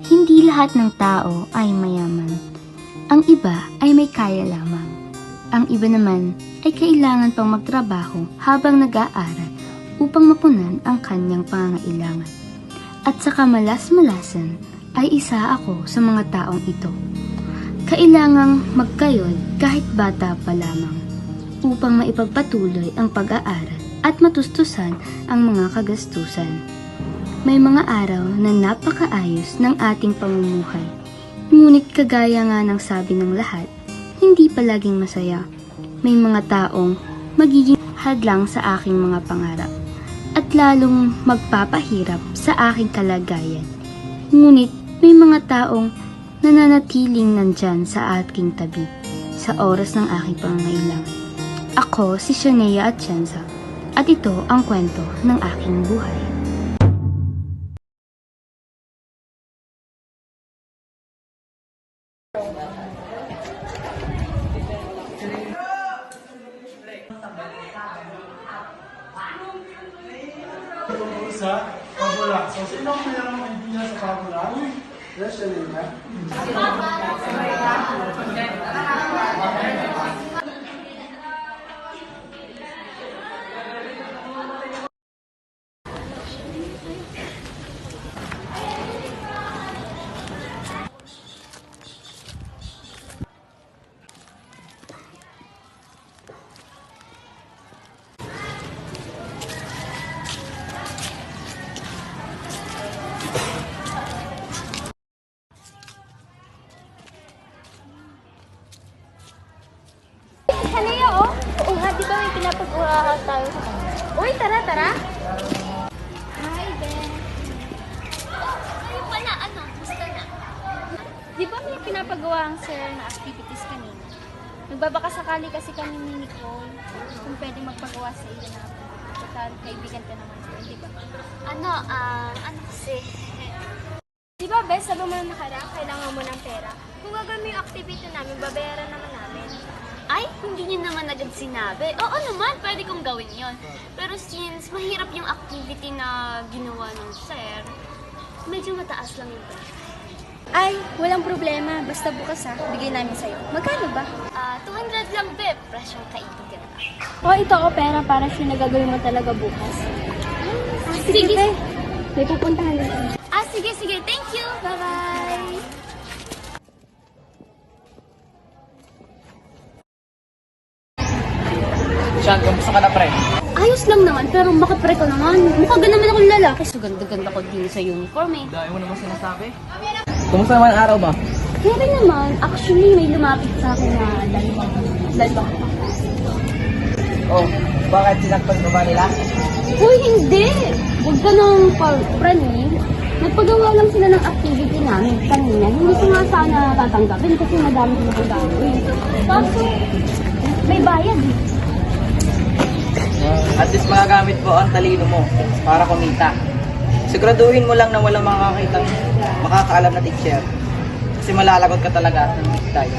Hindi lahat ng tao ay mayaman. Ang iba ay may kaya lamang. Ang iba naman ay kailangan pang magtrabaho habang nag-aaral upang mapunan ang kanyang pangangailangan. At sa kamalas-malasan ay isa ako sa mga taong ito. Kailangang magkayod kahit bata pa lamang upang maipagpatuloy ang pag-aaral at matustusan ang mga kagastusan. May mga araw na napakaayos ng ating pamumuhay. Ngunit kagaya nga ng sabi ng lahat, hindi palaging masaya. May mga taong magiging hadlang sa aking mga pangarap at lalong magpapahirap sa aking kalagayan. Ngunit may mga taong nananatiling nandyan sa aking tabi sa oras ng aking pangangailangan. Ako si Shania Atienza at ito ang kwento ng aking buhay. Sa pabula. So, sino ang mayroong idea sa pabula? Yes, Shalina. Halaya, oh. Oo nga, di ba may pinapag-uwahan tayo sa kanya? Uy, tara, tara. Hi, Ben. Kayo pala, ano? Gusto na? Di ba may pinapag-uwahang sir na activities kanina? Nagbabakasakali kasi kami ni Nicole kung pwede magpagawa sa iyo na total kaibigan ka naman sir, di ba? Ano kasi? Di ba, Bes, sabi mo na nakaraan, kailangan mo ng pera. Kung gagawin mo yung activity namin, babayaran naman namin. Ay, hindi niya naman agad sinabi. Oo naman, pwede kong gawin yon. Pero since mahirap yung activity na ginawa ng sir, medyo mataas lang yung pera. Ay, walang problema. Basta bukas ha, bigay namin sa'yo. Magkano ba? 200 lang, Beb. Presyong kaibigan ka. O, ito o pera para sa nagagawin mo talaga bukas. Sige, te. May pupuntahan natin. Sige. Thank you. Bye-bye. Sean, kumusta ka na, pre? Ayos lang naman, pero bakit pre ka naman? Mukha naman akong lalaki. So, ganda-ganda ko din sa uniform eh. Dahil mo naman sinasabi. Kumusta naman ang araw ba? Kaya naman, actually may lumapit sa akin na dalawa. Oh, bakit sinakpan mo ba nila? Uy, hindi! Huwag ka nang praning. Nagpagawa lang sila ng activity namin kanina. Hindi ko nga sana tatanggapin kasi madami ko na gagawin. Kaso, may bayad eh. At least magagamit mo ang talino mo para kumita. Siguraduhin mo lang na walang makakaalam na teacher. Kasi malalagot ka talaga ng big time.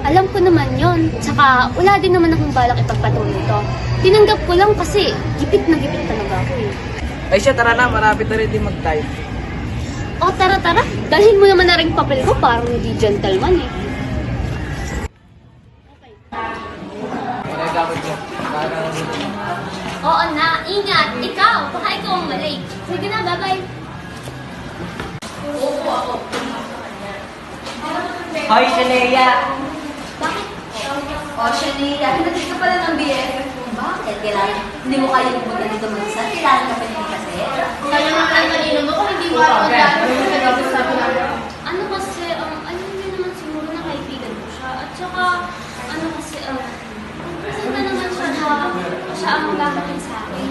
Alam ko naman yon. Tsaka, wala din naman akong balak ipagpatuloy ito. Tinanggap ko lang kasi gipit na gipit talaga ako eh. Ay siya, tara na, marapit na rin din mag-type. O tara, dalhin mo naman na rin papel ko, parang hindi gentleman eh. Magagamit mo. Oo na, ingat! Ikaw! Baka ikaw ang malay. Sige na, bye-bye! Hoy, Shanea! Bakit? O, Shanea, hinatid ka pala ng BFF mo. Bakit? Kailangan, hindi mo kaya pumunta dito mag-isa? Kailangan ka pa din kasi? Kaya naman kanina mo kung hindi mo ako ano kasi, alam niyo naman siguro na kaibigan ko siya. At saka, ano kasi, presenta naman siya na siya ang magkakatin sa akin.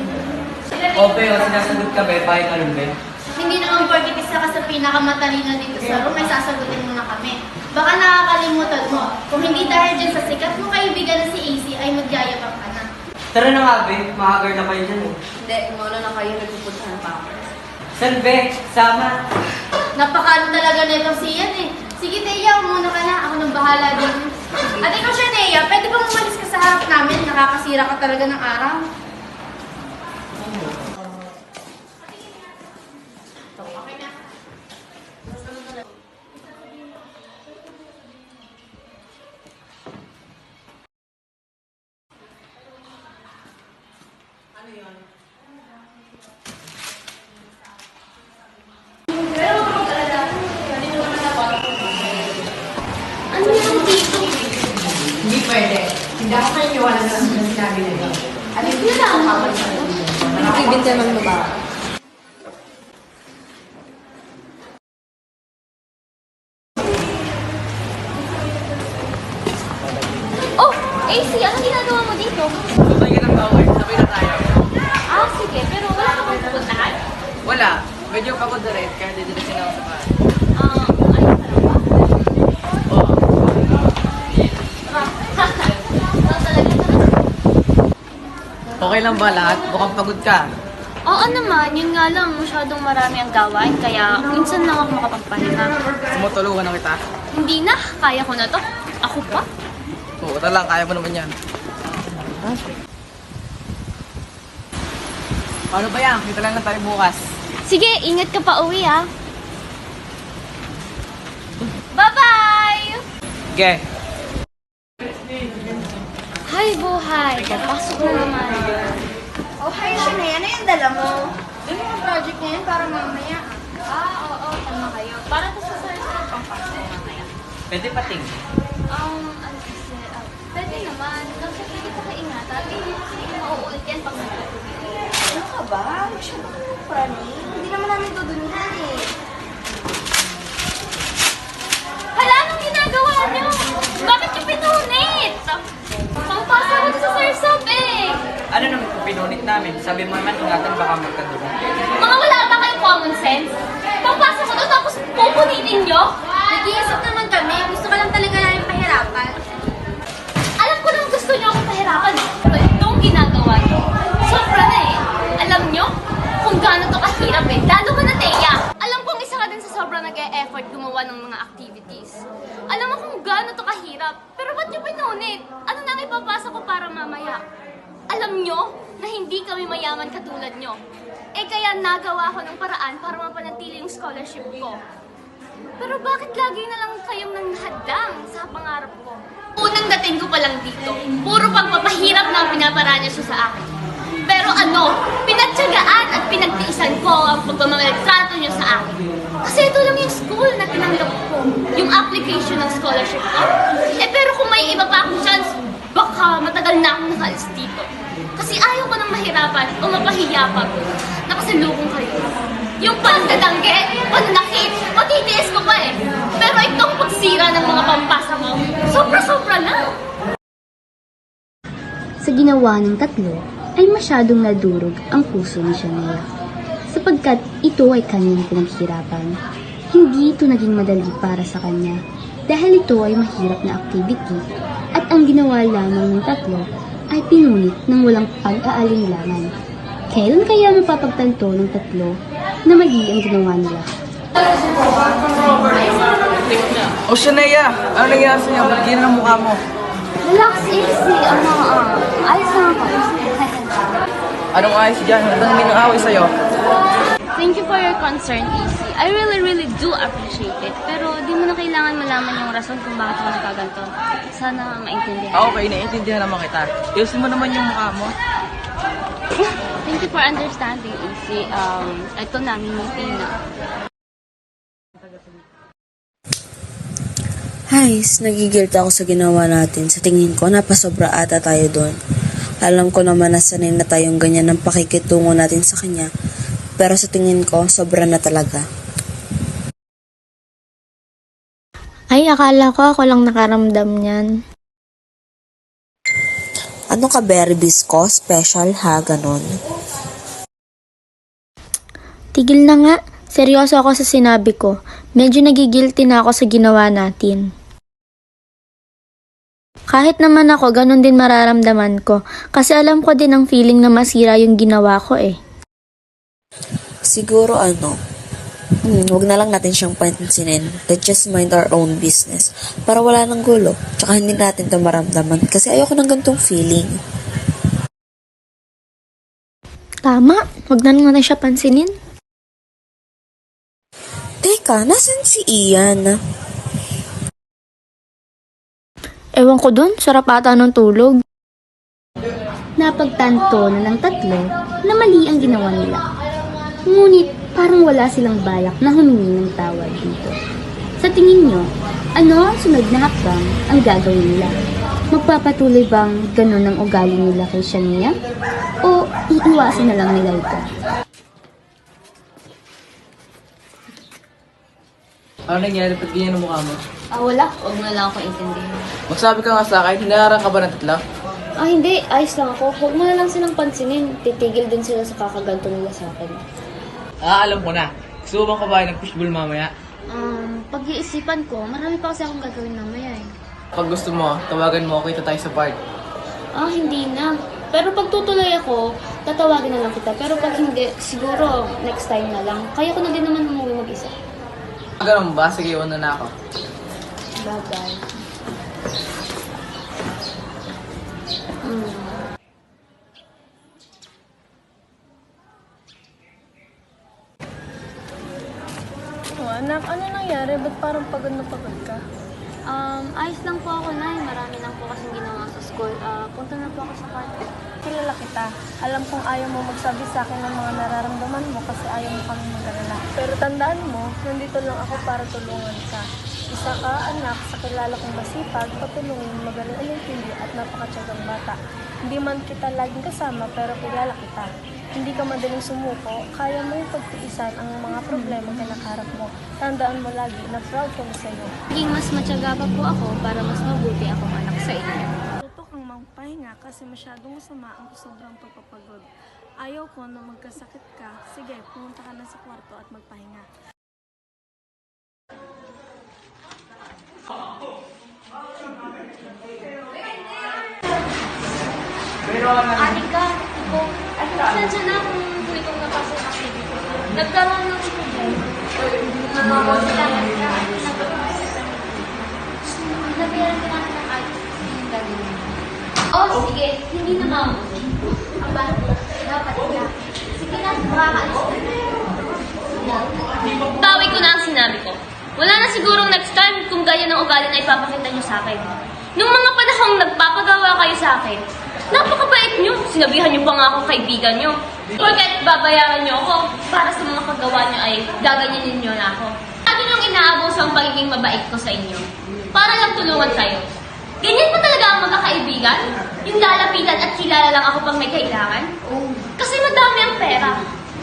Ope, o sinasagot ka ba? Bakit ka rin ba? Hindi naman porkit isa ka sa pinakamatalino dito sa room, may sasagutin mo na kami. Baka nakakalimutan mo, kung hindi dahil dyan sa sikat mo kaibigan na si AC ay magyayabang ka na. Tara na nga, Be. Mahagar na kayo dyan, eh. Hindi, umuna na kayo, nagpupuntahan pa ako. San, Be? Sama. Napakaano talaga netong si Ian eh. Sige, Teya, umuna ka na. Ako nang bahala din. At ikaw siya, Teya, pwede bang umalis ka sa harap namin? Nakakasira ka talaga ng araw. Okay na. pwede. Hindi ako naniniwala na sinabi nila. At hindi na ako kapag sa Bibintaman mo ba? Oh, AC, anong ginagawa mo dito? Sabay ka ng power, sabay na tayo. Ah, sige, pero wala ka bang pupuntahan? Wala, medyo pagod na rin, kaya didiretsin ako sa bahay. Ayun ka lang ba? Oo. Talaga ba? Okay lang ba lahat? Mukhang pagod ka. Oo naman, yun nga lang, masyadong marami ang gawain, kaya minsan lang ako makapagpahinga. Sumutulungan na kita. Hindi na, kaya ko na to. Ako pa? Oo, ito lang, kaya mo naman yan. Paano ba yan? Kita lang tayo bukas. Sige, ingat ka pa uwi ah. Bye-bye! Sige. Hi, buhay. Papasok na naman. Oh, hi, Shanae. Ano yung dala mo? Yung mga project na yan para mamaya. Oo, tama kayo. Para to sa search ng pangpasok mamaya. Pwede pating. Ano kasi, pwede naman. Kasi pwede pa kaingatan. Kasi mauulit yan pag nagtutubig. Ano ka ba? Masyadong prani. Hindi naman namin dudunihan eh. Hala, anong ginagawa niyo? Bakit yung pinunit? Pangpasa ko sa sarsap eh. Ano naman kung pinunit namin? Sabi mo naman, ingatan baka magkadugo. Mga wala ba kayong common sense? Pangpasa ko to tapos pupunitin niyo? Nag-iisip naman kami. Gusto ka lang talaga namin pahirapan. Alam ko nang gusto niyo akong pahirapan. Pero itong ginagawa niyo, sobra na eh. Alam niyo kung gaano to kahirap eh. Lalo ko na Teya. Alam kong isa ka din sa sobrang nag-e-effort gumawa ng mga activities. Alam mo kung gaano to kahirap. Pero ba't niyo pinunit? Ano nang ipapasa ko para mamaya? Alam niyo na hindi kami mayaman katulad niyo. Eh kaya nagawa ko ng paraan para mapanatili yung scholarship ko. Pero bakit lagi na lang kayong nanghadang sa pangarap ko? Unang dating ko pa lang dito, puro pagpapahirap na ang pinaparanya siya sa akin. Pero ano, pinagtyagaan at pinagtiisan ko ang pagmamalitrato niyo sa akin. Kasi ito lang yung school na tinanggap ko, yung application ng scholarship ko. Eh pero kung may iba pa akong chance, baka matagal na akong nakaalis dito. Kasi ayaw ko nang mahirapan o mapahiya pa na kasalubong kayo. Yung pandadangge, pananakit, matitiis ko pa eh. Pero itong pagsira ng mga pampasa mo, sobra-sobra na. Sa ginawa ng tatlo, ay masyadong nadurog ang puso ni Shania. Sapagkat ito ay kanyang pinaghirapan. Hindi ito naging madali para sa kanya dahil ito ay mahirap na activity at ang ginawa lamang ng tatlo ay pinunit ng walang pag-aalinlangan. Kailan kaya mapapagtanto ng tatlo na mali ang ginawa nila? Oh, Shania! Ano nangyari sa'yo? Ba't ganyan ang mukha mo? Relax, easy. Ayos na ako. Anong ayos dyan? Anong minang-away sa'yo? Thank you for your concern, Easy. I really do appreciate it. Pero di mo na kailangan malaman yung rason kung bakit ako nagkaganto. Sana maintindihan. Okay, naiintindihan naman kita. Ayusin mo naman yung mukha mo. Thank you for understanding, Easy. Ito na, mimiti na. Guys, nagigilty ako sa ginawa natin. Sa tingin ko, napasobra ata tayo doon. Alam ko naman na sanay na tayong ganyan ng pakikitungo natin sa kanya. Pero sa tingin ko, sobra na talaga. Ay, akala ko ako lang nakaramdam niyan. Ano ka, Berry Bisco? Special ha? Ganon. Tigil na nga. Seryoso ako sa sinabi ko. Medyo nagigilty na ako sa ginawa natin. Kahit naman ako, ganun din mararamdaman ko. Kasi alam ko din ang feeling na masira yung ginawa ko eh. Siguro huwag na lang natin siyang pansinin. Let's just mind our own business. Para wala ng gulo. Tsaka hindi natin ito maramdaman. Kasi ayoko ng gantong feeling. Tama, huwag na lang natin siya pansinin. Teka, nasan si Ian? Ewan ko dun, sarap ata ng tulog. Napagtanto na ng tatlo na mali ang ginawa nila. Ngunit parang wala silang balak na humingi ng tawad dito. Sa tingin nyo, ano ang sunod na hakbang ang gagawin nila? Magpapatuloy bang ganun ang ugali nila kay Shania? O iiwasan na lang nila ito? Ano nangyari? Ba't ganyan ang mukha mo? Wala. Huwag mo na lang ako intindihin. Magsabi ka nga sa akin, hinaharang ka ba ng tatlo? Hindi. Ayos lang ako. Huwag mo na lang silang pansinin. Titigil din sila sa kakaganto nila sa akin. Alam ko na. Gusto mo bang kabayan ng fishbowl mamaya? Pag-iisipan ko, marami pa kasi akong gagawin mamaya eh. Pag gusto mo, tawagan mo ako, kita tayo sa park. Hindi na. Pero pag tutuloy ako, tatawagin na lang kita. Pero pag hindi, siguro next time na lang. Kaya ko na din naman umuwi mag-isa. Ganun ba? Sige, una na ako. Bye-bye. Anak, ano nangyari? Ba't parang pagod na pagod ka? Ayos lang po ako, Nay. Marami lang po kasing ginawa sa school. Punta na po ako sa kwarto. Kilala kita. Alam kong ayaw mo magsabi sa akin ng mga nararamdaman mo kasi ayaw mo kami mag-alala. Pero tandaan mo, nandito lang ako para tulungan ka. Isa ka, anak, sa kilala kong masipag, patulungin, magaling umintindi at napakatyagang bata. Hindi man kita laging kasama pero kilala kita. Hindi ka madaling sumuko, kaya mo yung pagtiisan ang mga problema kinakaharap mo. Tandaan mo lagi na proud kami sa'yo. Naging mas matyaga pa po ako para mas mabuti akong anak sa inyo. Tuto kang magpahinga kasi masyadong masama ang sobrang pagpapagod. Ayaw ko na magkasakit ka. Sige, pumunta ka na sa kwarto at magpahinga. Anika, pasensya na kung itong napasa ng activity. Nagkaroon ng student. Nabiyaran din natin ng art yung gagawin. Sige. Hindi na mabuti. Aba, dapat ka. Sige na, makakaalis na. Bawi ko na ang sinabi ko. Wala na sigurong next time kung gaya ng ugali na ipapakita nyo sa akin. Nung mga panahong nagpapagawa kayo sa akin, napakabait nyo. Sinabihan nyo pa nga akong kaibigan nyo. Porket babayaran nyo ako para sa mga paggawa nyo ay gaganyanin nyo na ako. Lagi nyong inaabuso ang pagiging mabait ko sa inyo. Para lang tulungan kayo. Ganyan pa talaga ang magkakaibigan? Yung lalapitan at kilala lang ako pag may kailangan? Kasi madami ang pera.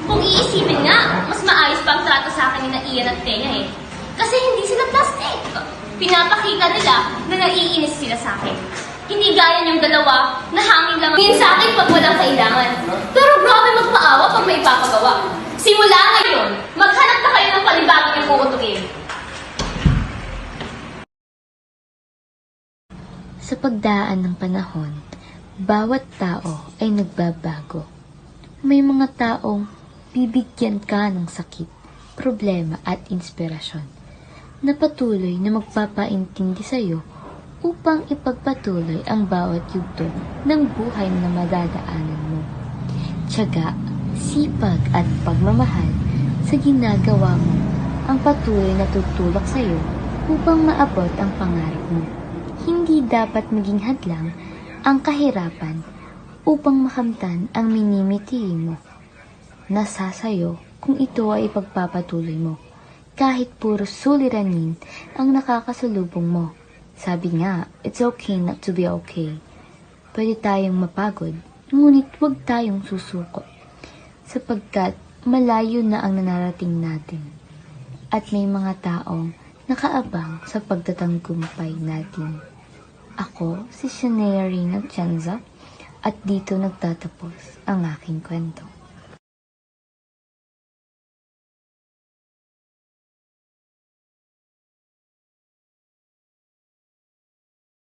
Kung iisipin nga, mas maayos pa ang trato sa akin ni na Ian at Tea eh. Kasi hindi sila plastic. Pinapakita nila na naiinis sila sa akin. Hindi gaya niyong dalawa na hangin lang ang sa akin pag walang kailangan. Pero grabe magpaawa pag may ipapagawa. Simula ngayon, maghanap na kayo ng panibagong yung kuutugin. Sa pagdaan ng panahon, bawat tao ay nagbabago. May mga taong bibigyan ka ng sakit, problema at inspirasyon na patuloy na magpapaintindi sa iyo upang ipagpatuloy ang bawat yugto ng buhay na madadaanan mo. Tiyaga, sipag at pagmamahal sa ginagawa mo ang patuloy na tutulak sa iyo upang maabot ang pangarap mo. Hindi dapat maging hadlang ang kahirapan upang makamtan ang minimiti mo. Nasa sayo kung ito ay ipagpapatuloy mo. Kahit puro suliranin ang nakakasalubong mo. Sabi nga, it's okay not to be okay. Pwede tayong mapagod, ngunit huwag tayong susuko. Sapagkat malayo na ang nanarating natin. At may mga taong nakaabang sa pagtatanggumpay natin. Ako, si Shania Reyna Tianza, at dito nagtatapos ang aking kwento.